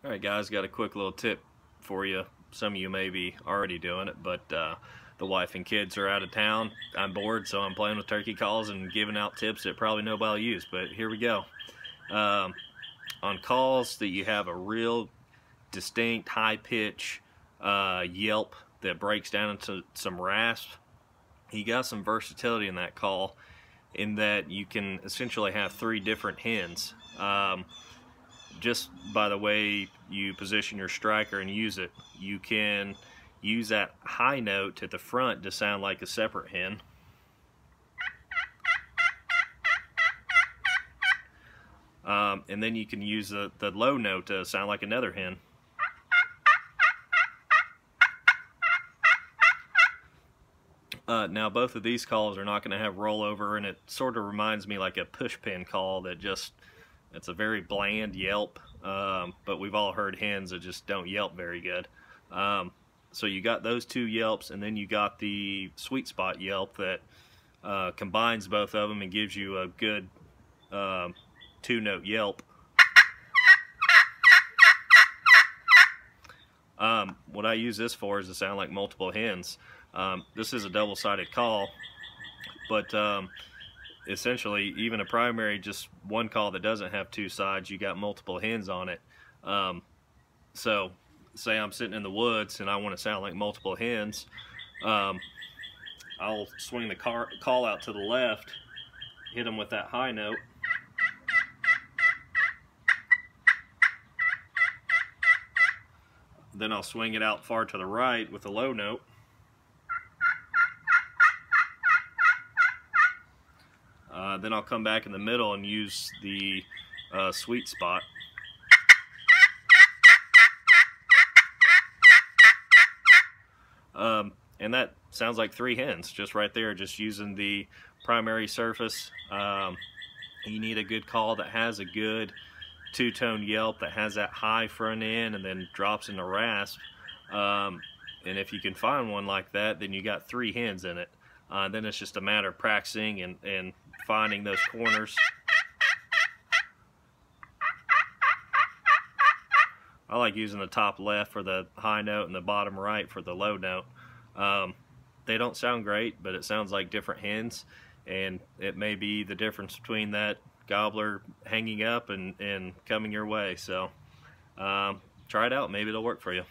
Alright guys, got a quick little tip for you. Some of you may be already doing it, but the wife and kids are out of town. I'm bored, so I'm playing with turkey calls and giving out tips that probably nobody will use, but here we go. On calls that you have a real distinct high pitch yelp that breaks down into some rasp, you got some versatility in that call in that you can essentially have three different hens. Just by the way you position your striker and use it, you can use that high note at the front to sound like a separate hen. And then you can use the low note to sound like another hen. Now both of these calls are not going to have rollover, and it sort of reminds me like a push pin call that just, it's a very bland yelp, but we've all heard hens that just don't yelp very good. So you got those two yelps, and then you got the sweet spot yelp that combines both of them and gives you a good two-note yelp. What I use this for is to sound like multiple hens. This is a double-sided call, but essentially even a primary, just one call that doesn't have two sides, you got multiple hens on it. So say I'm sitting in the woods and I want to sound like multiple hens, I'll swing the call out to the left, hit them with that high note, then I'll swing it out far to the right with a low note, then I'll come back in the middle and use the sweet spot. And that sounds like three hens just right there, just using the primary surface. You need a good call that has a good two-tone yelp, that has that high front end and then drops into rasp. And if you can find one like that, then you got three hens in it. Then it's just a matter of practicing and finding those corners. I like using the top left for the high note and the bottom right for the low note. They don't sound great, but it sounds like different hens, and it may be the difference between that gobbler hanging up and coming your way. So try it out, maybe it'll work for you.